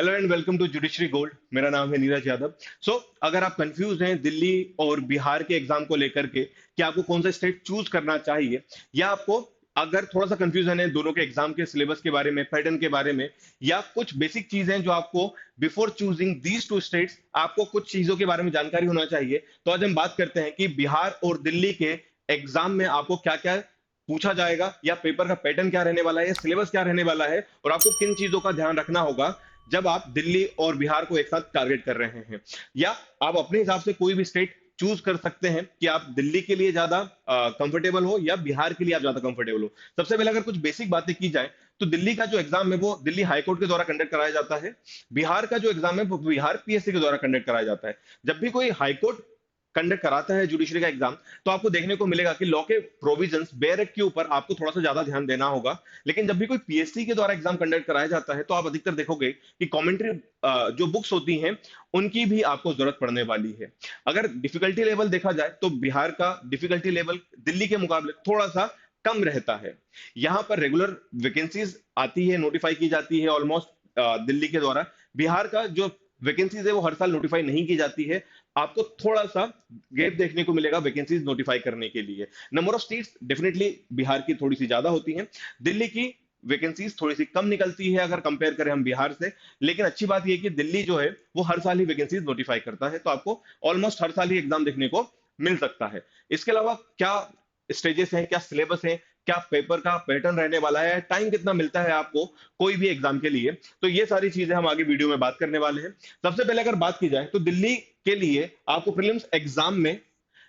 Hello and welcome to Judiciary Gold. मेरा नाम है नीरज यादव। अगर आप कंफ्यूज हैं दिल्ली और बिहार के एग्जाम को लेकर के कि आपको कौन सा स्टेट चूज करना चाहिए, या आपको अगर थोड़ा सा कंफ्यूजन है दोनों के एग्जाम के सिलेबस के बारे में, पैटर्न के बारे में, या कुछ बेसिक चीजें जो आपको before choosing these two states आपको कुछ चीजों के बारे में जानकारी होना चाहिए, तो आज हम बात करते हैं कि बिहार और दिल्ली के एग्जाम में आपको क्या क्या पूछा जाएगा, या पेपर का पैटर्न क्या रहने वाला है, या सिलेबस क्या रहने वाला है, और आपको किन चीजों का ध्यान रखना होगा जब आप दिल्ली और बिहार को एक साथ टारगेट कर रहे हैं। या आप अपने हिसाब से कोई भी स्टेट चूज कर सकते हैं कि आप दिल्ली के लिए ज्यादा कंफर्टेबल हो या बिहार के लिए आप ज्यादा कंफर्टेबल हो। सबसे पहले अगर कुछ बेसिक बातें की जाए तो दिल्ली का जो एग्जाम है वो दिल्ली हाईकोर्ट के द्वारा कंडक्ट कराया जाता है। बिहार का जो एग्जाम है वो बिहार पीएससी के द्वारा कंडक्ट कराया जाता है। जब भी कोई हाईकोर्ट कंडक्ट कराता है जुडिशरी का एग्जाम, तो आपको देखने को मिलेगा कि लॉ के प्रोविजंस बेयर एक्ट के ऊपर आपको थोड़ा सा ज्यादा ध्यान देना होगा। लेकिन जब भी कोई पीएससी के द्वारा एग्जाम कंडक्ट कराया जाता है तो आप अधिकतर देखोगे कि कमेंट्री जो बुक्स होती हैं उनकी भी आपको जरूरत पड़ने वाली है। अगर डिफिकल्टी लेवल देखा जाए तो बिहार का डिफिकल्टी लेवल दिल्ली के मुकाबले थोड़ा सा कम रहता है। यहाँ पर रेगुलर वैकेंसीज आती है, नोटिफाई की जाती है ऑलमोस्ट दिल्ली के द्वारा। बिहार का जो वैकेंसीज है वो हर साल नोटिफाई नहीं की जाती है। आपको थोड़ा सा गैप देखने को मिलेगा वैकेंसीज नोटिफाई करने के लिए। Number of seats definitely Bihar की थोड़ी सी ज्यादा होती हैं, दिल्ली की वैकेंसीज थोड़ी सी कम निकलती है अगर कंपेयर करें हम बिहार से। लेकिन अच्छी बात यह कि दिल्ली जो है वो हर साल ही वैकेंसीज नोटिफाई करता है, तो आपको ऑलमोस्ट हर साल ही एग्जाम देखने को मिल सकता है। इसके अलावा क्या स्टेजेस हैं, क्या सिलेबस है, क्या पेपर का पैटर्न रहने वाला है, टाइम कितना मिलता है आपको कोई भी एग्जाम के लिए, तो ये सारी चीजें हम आगे वीडियो में बात करने वाले हैं। सबसे पहले अगर बात की जाए तो दिल्ली के लिए आपको प्रीलिम्स एग्जाम में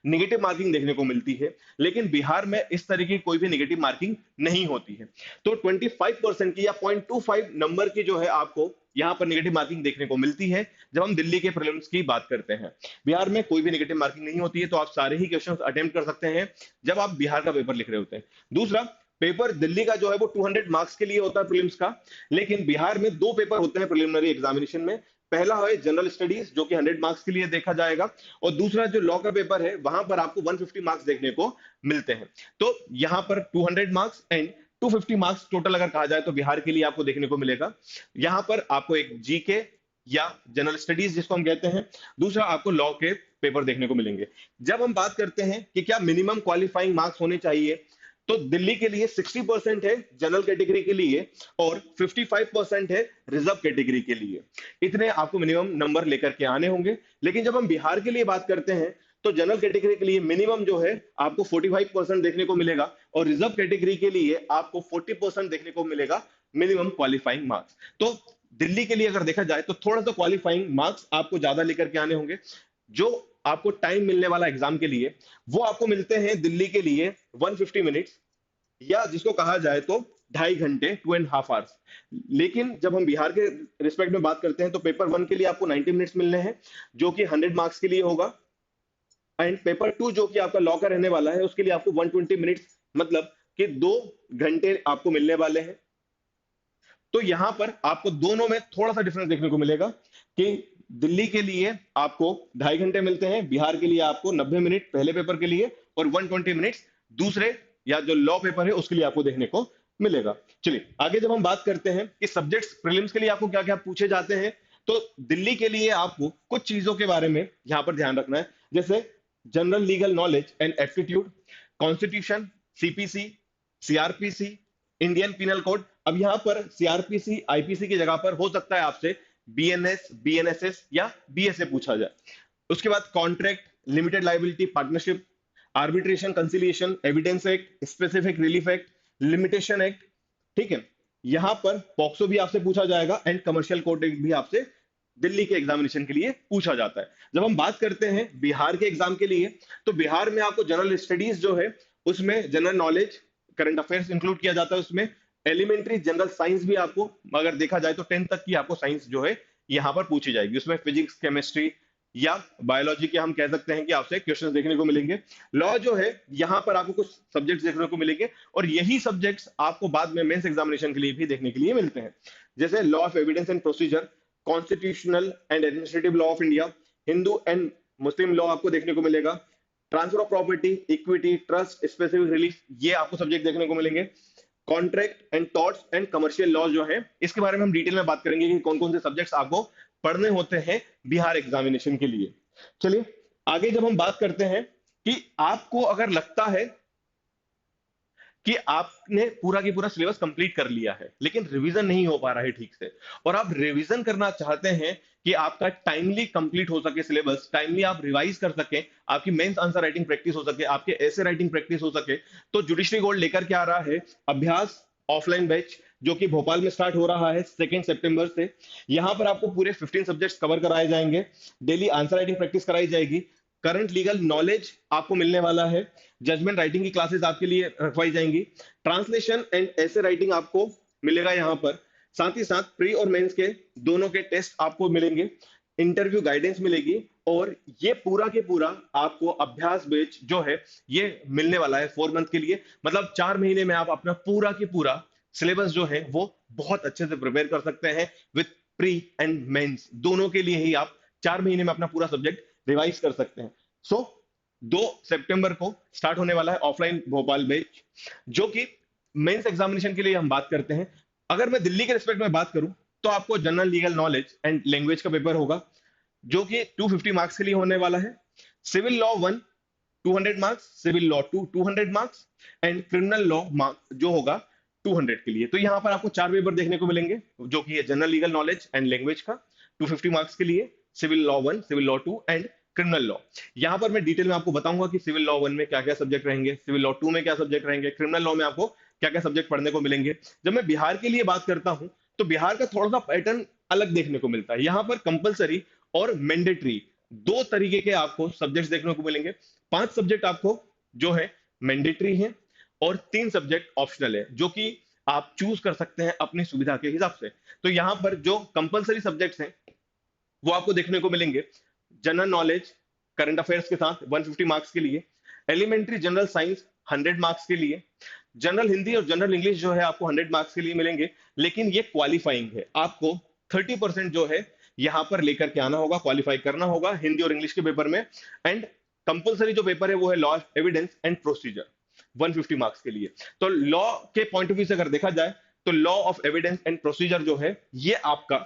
निगेटिव मार्किंग देखने को मिलती है, लेकिन बिहार में इस तरह की कोई भी निगेटिव मार्किंग नहीं होती है। तो 25% की या 0.25 नंबर की जो है आपको यहां पर निगेटिव मार्किंग देखने को मिलती है जब हम दिल्ली के प्रीलिम्स की बात करते हैं। बिहार में कोई भी निगेटिव मार्किंग नहीं होती है, तो आप सारे ही क्वेश्चंस अटेम्प्ट कर सकते हैं जब आप बिहार का पेपर लिख रहे होते हैं। दूसरा, पेपर दिल्ली का जो है वो 200 मार्क्स के लिए होता है प्रीलिम्स का, लेकिन बिहार में दो पेपर होते हैं प्रिलिमिनरी एग्जामिनेशन में। पहला है जनरल स्टडीज जो कि 100 मार्क्स के लिए देखा जाएगा, और दूसरा जो लॉ का पेपर है वहां पर आपको 150 मार्क्स देखने को मिलते हैं। तो यहां पर 200 मार्क्स एंड 250 मार्क्स टोटल अगर कहा जाए तो बिहार के लिए आपको देखने को मिलेगा। यहां पर आपको एक जीके या जनरल स्टडीज जिसको हम कहते हैं, दूसरा आपको लॉ के पेपर देखने को मिलेंगे। जब हम बात करते हैं कि क्या मिनिमम क्वालिफाइंग मार्क्स होने चाहिए, तो दिल्ली के लिए 60% है जनरल कैटेगरी के लिए, और 55% है रिजर्व कैटेगरी के लिए। इतने आपको मिनिमम नंबर लेकर के आने होंगे। लेकिन जब हम बिहार के लिए बात करते हैं तो जनरल कैटेगरी के लिए मिनिमम जो है आपको 45% देखने को मिलेगा, और रिजर्व कैटेगरी के लिए आपको 40% देखने को मिलेगा मिनिमम क्वालिफाइंग मार्क्स। तो दिल्ली के लिए अगर देखा जाए तो थोड़ा सा क्वालिफाइंग मार्क्स आपको ज्यादा लेकर के आने होंगे। जो आपको टाइम मिलने वाला एग्जाम के लिए वो आपको मिलते हैं दिल्ली के लिए 150 मिनट्स, या जिसको कहा जाए तो 2.5 घंटे, 2.5 आवर्स। लेकिन जब हम बिहार के रिस्पेक्ट में बात करते हैं तो पेपर वन के लिए आपको 90 मिनट्स मिलने हैं जो कि 100 मार्क्स के लिए होगा, एंड पेपर टू जो कि आपका लॉ का रहने वाला है उसके लिए आपको 120 मिनट्स, मतलब कि 2 घंटे आपको मिलने वाले हैं। तो यहां पर आपको दोनों में थोड़ा सा डिफरेंस देखने को मिलेगा कि दिल्ली के लिए आपको 2.5 घंटे मिलते हैं, बिहार के लिए आपको 90 मिनट पहले पेपर के लिए और 120 मिनट्स दूसरे या जो लॉ पेपर है उसके लिए आपको देखने को मिलेगा। चलिए आगे जब हम बात करते हैं कि सब्जेक्ट्स प्रीलिम्स के लिए आपको क्या क्या पूछे जाते हैं, तो दिल्ली के लिए आपको कुछ चीजों के बारे में यहां पर ध्यान रखना है, जैसे general legal knowledge and aptitude, constitution, CPC, CrPC, Indian penal code. अब यहां पर सीआरपीसी आईपीसी की जगह पर हो सकता है आपसे बीएनएस, बीएनएसएस या बीएसए पूछा जाए। उसके बाद contract, limited liability partnership, arbitration conciliation, evidence act, specific relief act, limitation act. ठीक है, यहां पर पॉक्सो भी आपसे पूछा जाएगा एंड कमर्शियल कोर्ट एक्ट भी आपसे दिल्ली के एग्जामिनेशन के लिए पूछा जाता है। जब हम बात करते हैं बिहार के एग्जाम के लिए, तो बिहार में आपको जनरल स्टडीज जो है उसमें general knowledge, current affairs include किया जाता है उसमें। एलिमेंट्री जनरल साइंस भी आपको अगर देखा जाए तो 10th तक की आपको साइंस जो है यहां पर पूछी जाएगी, उसमें फिजिक्स, केमिस्ट्री या बायोलॉजी के हम कह सकते हैं कि आपसे क्वेश्चंस देखने को मिलेंगे। लॉ जो है यहां पर आपको कुछ सब्जेक्ट्स देखने को मिलेंगे, और यही सब्जेक्ट्स आपको बाद में मेंस एग्जामिनेशन के लिए भी देखने के लिए मिलते हैं, जैसे law of evidence and procedure, constitutional and administrative law of India, Hindu and Muslim law आपको देखने को मिलेगा, transfer of property, equity, trust, specific relief, ये आपको सब्जेक्ट देखने को मिलेंगे। Contract and torts and commercial law जो है, इसके बारे में हम डिटेल में बात करेंगे कि कौन कौन से सब्जेक्ट्स आपको पढ़ने होते हैं बिहार एग्जामिनेशन के लिए। चलिए आगे जब हम बात करते हैं कि आपको अगर लगता है कि आपने पूरा की पूरा सिलेबस कंप्लीट कर लिया है लेकिन रिवीजन नहीं हो पा रहा है ठीक से, और आप रिवीजन करना चाहते हैं कि आपका टाइमली कंप्लीट हो सके सिलेबस, टाइमली आप रिवाइज कर सके, आपकी मेंस आंसर राइटिंग प्रैक्टिस हो सके, आपके ऐसे राइटिंग प्रैक्टिस हो सके, तो जुडिशरी गोल्ड लेकर के आ रहा है अभ्यास ऑफलाइन बैच, जो कि भोपाल में स्टार्ट हो रहा है 2 सितंबर से। यहां पर आपको पूरे 15 सब्जेक्ट्स कवर कराए जाएंगे, डेली आंसर राइटिंग प्रैक्टिस कराई जाएगी, करंट लीगल नॉलेज आपको मिलने वाला है, जजमेंट राइटिंग की क्लासेस आपके लिए रखवाई जाएंगी, ट्रांसलेशन एंड ऐसे राइटिंग आपको मिलेगा यहाँ पर, साथ ही साथ प्री और मेंस के दोनों के टेस्ट आपको मिलेंगे, इंटरव्यू गाइडेंस मिलेगी, और ये पूरा के पूरा आपको अभ्यास बैच जो है ये मिलने वाला है 4 मंथ के लिए। मतलब 4 महीने में आप अपना पूरा की पूरा सिलेबस जो है वो बहुत अच्छे से प्रिपेयर कर सकते हैं, विथ प्री एंड मेंस दोनों के लिए ही आप 4 महीने में अपना पूरा सब्जेक्ट रिवाइज कर सकते हैं। सो 2 सितंबर को स्टार्ट होने वाला है ऑफलाइन भोपाल बैच, जो कि मेंस एग्जामिनेशन के लिए हम बात करते हैं। अगर मैं दिल्ली के रिस्पेक्ट में बात करूं तो आपको general legal knowledge and language का पेपर होगा, जो कि 250 मार्क्स के लिए होने वाला है। Civil law 1 200 marks, civil law 2 200 marks, and criminal law जो होगा 200 के लिए। तो यहाँ पर आपको 4 पेपर देखने को मिलेंगे, जो कि है general legal knowledge and language का 250 मार्क्स के लिए, civil law 1, civil law 2 and criminal law. यहाँ पर मैं डिटेल में आपको बताऊंगा कि सिविल लॉ 1 में क्या क्या सब्जेक्ट रहेंगे, सिविल लॉ 2 में क्या सब्जेक्ट रहेंगे, क्रिमिनल लॉ में आपको क्या क्या सब्जेक्ट पढ़ने को मिलेंगे। जब मैं बिहार के लिए बात करता हूं तो बिहार का थोड़ा सा पैटर्न अलग देखने को मिलता है। यहाँ पर कंपलसरी और मैंडेटरी दो तरीके के आपको सब्जेक्ट्स देखने को मिलेंगे। 5 सब्जेक्ट आपको जो है मैंडेटरी है, और 3 सब्जेक्ट ऑप्शनल है, जो कि आप चूज कर सकते हैं अपनी सुविधा के हिसाब से। तो यहाँ पर जो कंपलसरी सब्जेक्ट्स हैं वो आपको देखने को मिलेंगे, जनरल नॉलेज करंट अफेयर्स के साथ 150 मार्क्स के लिए, एलिमेंट्री जनरल साइंस 100 मार्क्स के लिए, जनरल हिंदी और जनरल इंग्लिश जो है आपको 100 मार्क्स के लिए मिलेंगे, लेकिन ये क्वालिफाइंग है, आपको 30% जो है यहां पर लेकर के आना होगा, क्वालिफाई करना होगा हिंदी और इंग्लिश के पेपर में। एंड कंपलसरी जो पेपर है वो है law of evidence and procedure 150 marks के लिए। तो लॉ के पॉइंट ऑफ व्यू से अगर देखा जाए तो law of evidence and procedure जो है ये आपका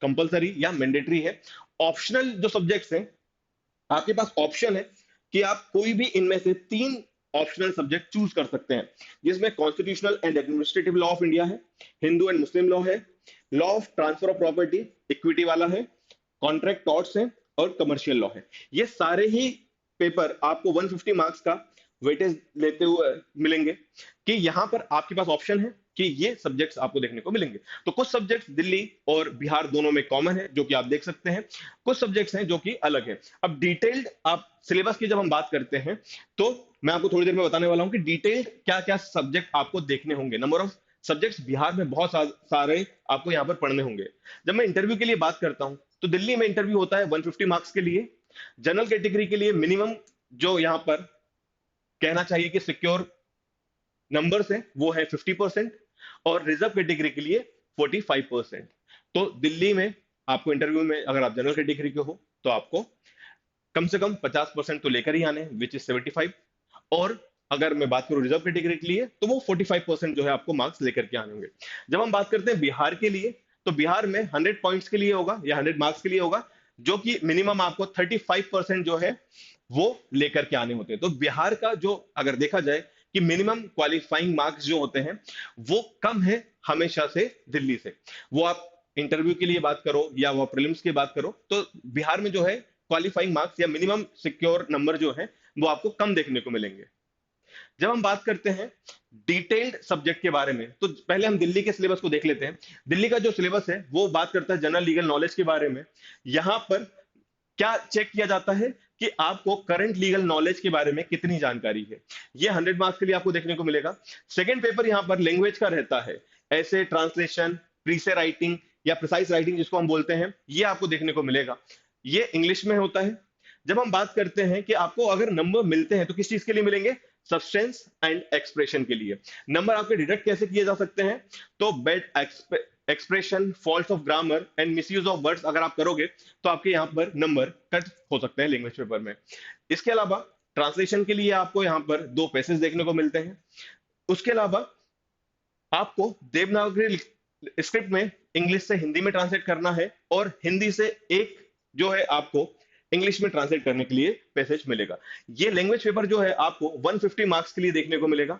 कंपलसरी या मैंडेटरी है। ऑप्शनल जो सब्जेक्ट्स हैं आपके पास ऑप्शन है कि आप कोई भी इनमें से 3 ऑप्शनल सब्जेक्ट चूज कर सकते हैं, जिसमें constitutional and administrative law of India है, हिंदू एंड मुस्लिम लॉ है, law of transfer of property equity वाला है, कॉन्ट्रैक्ट टॉर्ट्स है, और कमर्शियल लॉ है। ये सारे ही पेपर आपको 150 मार्क्स का वेटेज लेते हुए मिलेंगे, कि यहां पर आपके पास ऑप्शन है कि ये सब्जेक्ट्स आपको देखने को मिलेंगे। तो कुछ सब्जेक्ट्स दिल्ली और बिहार दोनों में कॉमन है, जो कि आप देख सकते हैं, कुछ सब्जेक्ट्स हैं जो कि अलग है। अब डिटेल्ड आप सिलेबस की जब हम बात करते हैं तो मैं आपको थोड़ी देर में बताने वाला हूं कि डिटेल्ड क्या क्या सब्जेक्ट आपको देखने होंगे। नंबर ऑफ सब्जेक्ट्स बिहार में बहुत सारे आपको यहाँ पर पढ़ने होंगे। जब मैं इंटरव्यू के लिए बात करता हूं तो दिल्ली में इंटरव्यू होता है 150 मार्क्स के लिए, जनरल कैटेगरी के लिए मिनिमम जो यहाँ पर कहना चाहिए कि सिक्योर नंबर्स है वो है 50%, और रिजर्व कैटेगरी के लिए 45%। तो दिल्ली में आपको इंटरव्यू में अगर आप जनरल कैटेगरी के हो तो आपको कम से कम 50% तो लेकर ही आने, विच इज 75, और अगर मैं बात करूं रिजर्व कैटेगरी के लिए तो वो 45% जो है आपको मार्क्स लेकर के आने होंगे। जब हम बात करते हैं बिहार के लिए तो बिहार में 100 पॉइंट्स के लिए होगा या 100 मार्क्स के लिए होगा, जो कि मिनिमम आपको 35% जो है वो लेकर के आने होते हैं। तो बिहार का जो अगर देखा जाए कि मिनिमम क्वालिफाइंग मार्क्स जो होते हैं वो कम है हमेशा से दिल्ली से। वो आप इंटरव्यू के लिए बात करो या वो प्रीलिम्स की बात करो तो बिहार में जो है क्वालिफाइंग मार्क्स या मिनिमम सिक्योर नंबर जो है वो आपको कम देखने को मिलेंगे। जब हम बात करते हैं डिटेल्ड सब्जेक्ट के बारे में तो पहले हम दिल्ली के सिलेबस को देख लेते हैं। दिल्ली का जो सिलेबस है वो बात करता है जनरल लीगल नॉलेज के बारे में। यहां पर क्या चेक किया जाता है कि आपको करंट लीगल नॉलेज के बारे में कितनी जानकारी है, ये 100 मार्क्स के लिए आपको देखने को मिलेगा। सेकंड पेपर यहां पर लैंग्वेज का रहता है, ऐसे ट्रांसलेशन, प्रीसे राइटिंग या प्रिसाइज राइटिंग जिसको हम बोलते हैं, ये आपको देखने को मिलेगा, ये इंग्लिश में होता है। जब हम बात करते हैं कि आपको अगर नंबर मिलते हैं तो किस चीज के लिए मिलेंगे, सब्सटेंस एंड एक्सप्रेशन के लिए। नंबर आपके डिडक्ट कैसे किए जा सकते हैं, तो bed expression, fault of grammar and misuse of words अगर आप करोगे तो आपके यहाँ पर नंबर कट हो सकते हैं लैंग्वेज पेपर में। इसके अलावा ट्रांसलेशन के लिए आपको यहाँ पर 2 पैसेज देखने को मिलते हैं। उसके अलावा आपको देवनागरी स्क्रिप्ट में इंग्लिश से हिंदी में ट्रांसलेट करना है और हिंदी से एक जो है आपको इंग्लिश में ट्रांसलेट करने के लिए पैसेज मिलेगा। ये लैंग्वेज पेपर जो है आपको 150 मार्क्स के लिए देखने को मिलेगा।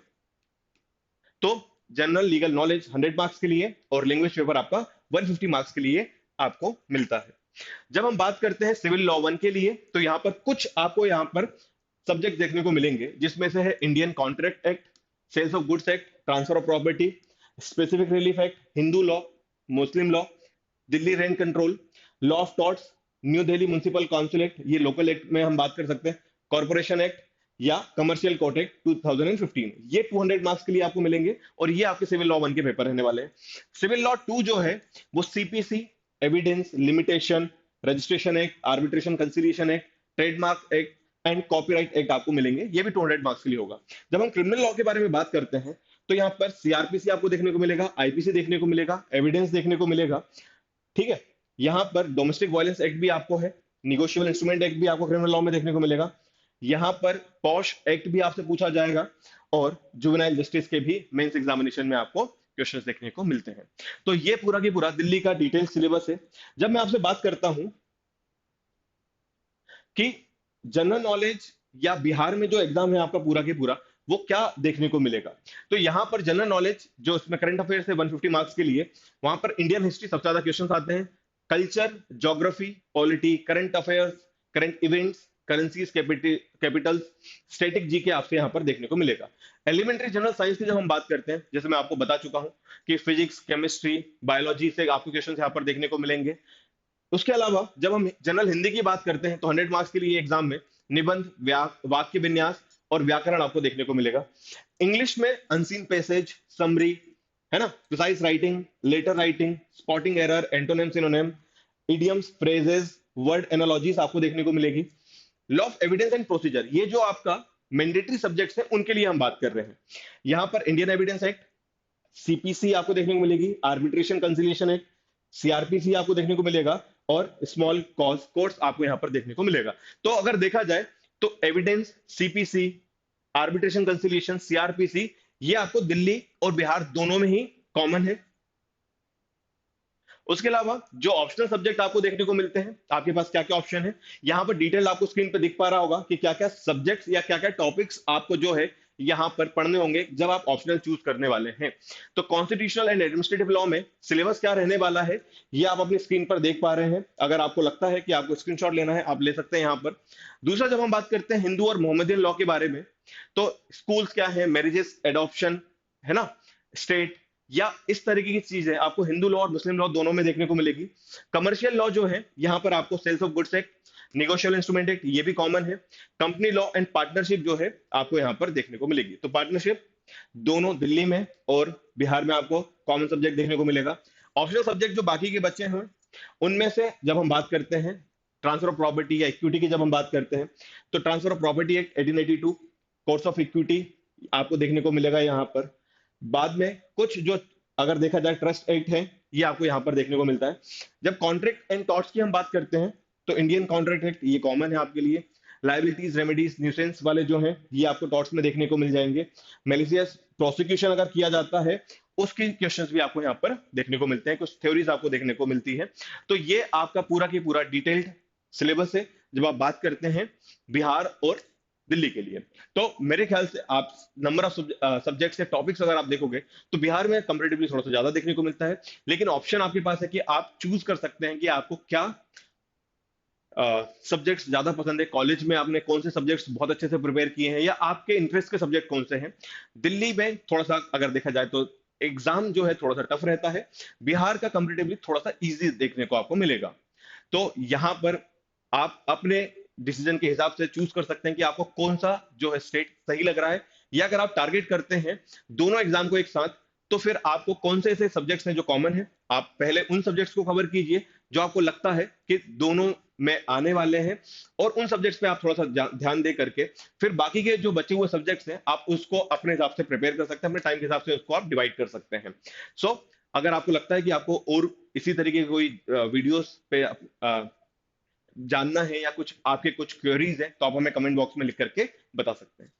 तो जनरल लीगल नॉलेज 100 मार्क्स के लिए और लैंग्वेज पेपर आपका 150 मार्क्स के लिए आपको मिलता है। जब हम बात करते हैं सिविल लॉ 1 के लिए, तो यहां पर कुछ आपको यहां पर सब्जेक्ट देखने को मिलेंगे, जिसमें से है Indian contract act, sales of goods act, transfer of property, specific relief act, Hindu law, Muslim law, Delhi rent control, law of torts, New Delhi municipal council act, ये लोकल एक्ट में हम बात कर सकते हैं, कॉर्पोरेशन एक्ट या कमर्शियल कोर्ट एक्ट 2015, ये 200 marks के लिए आपको मिलेंगे और ये आपके सिविल लॉ 1 के पेपर रहने वाले हैं। सिविल लॉ 2 जो है वो CPC, evidence, limitation, registration act, arbitration conciliation act, trademark act and copyright act आपको मिलेंगे, ये भी 200 मार्क्स के लिए होगा। जब हम क्रिमिनल लॉ के बारे में बात करते हैं, तो यहाँ पर सीआरपीसी आपको देखने को मिलेगा, आईपीसी देखने को मिलेगा, एविडेंस देखने को मिलेगा, ठीक है। यहाँ पर डोमेस्टिक वायलेंस एक्ट भी आपको है, निगोशिएबल इंस्ट्रूमेंट एक्ट भी आपको क्रिमिनल लॉ में देखने को मिलेगा, यहाँ पर पॉश एक्ट भी आपसे पूछा जाएगा और जुवेनाइल जस्टिस के भी मेंस एग्जामिनेशन में आपको क्वेश्चंस देखने को मिलते हैं। तो ये पूरा की पूरा दिल्ली का डिटेल सिलेबस है। जब मैं आपसे बात करता हूं कि जनरल नॉलेज या बिहार में जो एग्जाम है आपका पूरा के पूरा, वो क्या देखने को मिलेगा, तो यहां पर जनरल नॉलेज जो इसमें करंट अफेयर्स है 150 मार्क्स के लिए, वहां पर इंडियन हिस्ट्री सबसे ज्यादा क्वेश्चंस आते हैं, culture, geography, polity, current affairs, current events, currencies, Capitals, static GK आपसे यहां पर देखने को मिलेगा। एलिमेंट्री जनरल साइंस की जब हम बात करते हैं, जैसे मैं आपको बता चुका हूं कि फिजिक्स, केमिस्ट्री, बायोलॉजी से आपको क्वेश्चन यहां पर देखने को मिलेंगे। उसके अलावा जब हम जनरल हिंदी की बात करते हैं, तो 100 मार्क्स के लिए एग्जाम में निबंध, वाक्य विन्यास और व्याकरण आपको देखने को मिलेगा। इंग्लिश में अनसीन पैसेज, समरी, है ना, precise writing, letter writing, spotting error, antonym, synonym, idioms, phrases, word analogies आपको देखने को मिलेगी। Law of evidence and procedure, ये जो आपका मैंडेटरी सब्जेक्ट्स है उनके लिए हम बात कर रहे हैं। यहां पर इंडियन एविडेंस एक्ट, सीपीसी आपको देखने को मिलेगी, आर्बिट्रेशन कंसिलिएशन एक्ट, सीआरपीसी आपको देखने को मिलेगा और स्मॉल कॉज कोर्ट्स आपको यहां पर देखने को मिलेगा। तो अगर देखा जाए तो evidence, CPC, arbitration conciliation, CrPC, ये आपको दिल्ली और बिहार दोनों में ही कॉमन है। उसके अलावा जो ऑप्शनल सब्जेक्ट आपको देखने को मिलते हैं, आपके पास क्या क्या ऑप्शन है, यहां पर डिटेल आपको स्क्रीन पर दिख पा रहा होगा कि क्या क्या सब्जेक्ट्स या क्या क्या टॉपिक्स आपको जो है यहां पर पढ़ने होंगे जब आप ऑप्शनल चूज करने वाले हैं। तो कॉन्स्टिट्यूशनल एंड एडमिनिस्ट्रेटिव लॉ में सिलेबस क्या रहने वाला है, ये आप अपनी स्क्रीन पर देख पा रहे हैं। अगर आपको लगता है कि आपको स्क्रीनशॉट लेना है, आप ले सकते हैं यहां पर। दूसरा, जब हम बात करते हैं हिंदू और मोहम्मदियन लॉ के बारे में, तो स्कूल्स क्या है, मैरिजेस, एडॉप्शन, है ना, स्टेट, या इस तरीके की चीजें आपको हिंदू लॉ और मुस्लिम लॉ दोनों में देखने को मिलेगी। कमर्शियल लॉ जो है, यहां पर आपको sales of goods act, negotiable instrument act, ये भी कॉमन है। कंपनी लॉ एंड पार्टनरशिप जो है आपको यहां पर देखने को मिलेगी। तो पार्टनरशिप दोनों दिल्ली में और बिहार में आपको कॉमन सब्जेक्ट देखने को मिलेगा। ऑप्शनल सब्जेक्ट जो बाकी के बच्चे हैं, उनमें से जब हम बात करते हैं ट्रांसफर ऑफ प्रॉपर्टी या इक्विटी की जब हम बात करते हैं, तो transfer of property act 1882, courts of equity आपको देखने को मिलेगा यहां पर। बाद में कुछ जो अगर देखा जाए ट्रस्ट एक्ट है, ये आपको यहां पर देखने को मिलता है। जब कॉन्ट्रैक्ट एंड टॉर्ट्स की हम बात करते हैं, तो इंडियन कॉन्ट्रैक्ट एक्ट ये कॉमन है आपके लिए। लाइबिलिटीज, रेमेडीज, न्यूसेंस वाले जो हैं, ये आपको टॉर्ट्स में देखने को मिल जाएंगे। मेलिशियस प्रोसिक्यूशन अगर किया जाता है, उसकी क्वेश्चंस भी आपको यहां पर देखने को मिलते हैं, कुछ थ्योरीज आपको देखने को मिलती है। तो ये आपका पूरा की पूरा डिटेल्ड सिलेबस है जब आप बात करते हैं बिहार और दिल्ली के लिए। तो मेरे ख्याल से आप नंबर ऑफ सब्जेक्ट्स या टॉपिक्स अगर आप देखोगे, तो बिहार में कंपैरेटिवली थोड़ा सा ज्यादा देखने को मिलता है, लेकिन ऑप्शन आपके पास है कि आप चूज कर सकते हैं कि आपको क्या सब्जेक्ट्स ज्यादा पसंद है, कॉलेज में आपने कौन से सब्जेक्ट्स बहुत अच्छे से प्रिपेयर किए हैं, या आपके इंटरेस्ट के सब्जेक्ट कौन से हैं। दिल्ली में थोड़ा सा अगर देखा जाए तो एग्जाम जो है थोड़ा सा टफ रहता है, बिहार का कंपैरेटिवली थोड़ा सा इजी देखने को आपको मिलेगा। तो यहां पर आप अपने डिसीजन के हिसाब से चूज कर सकते हैं कि आपको कौन सा जो है स्टेट सही लग रहा है, या अगर आप टारगेट करते हैं दोनों एग्जाम को एक साथ, तो फिर आपको कौन से ऐसे सब्जेक्ट्स हैं जो कॉमन है, आप पहले उन सब्जेक्ट्स को कवर कीजिए जो आपको लगता है कि दोनों में आने वाले हैं, और उन सब्जेक्ट्स पे आप थोड़ा सा ध्यान दे करके फिर बाकी के जो बचे हुए सब्जेक्ट्स हैं आप उसको अपने हिसाब से प्रिपेयर कर सकते हैं, अपने टाइम के हिसाब से उसको आप डिवाइड कर सकते हैं। सो अगर आपको लगता है कि आपको और इसी तरीके की कोई वीडियोस पे जानना है या कुछ आपके कुछ क्वेरीज है, तो आप हमें कमेंट बॉक्स में लिख करके बता सकते हैं।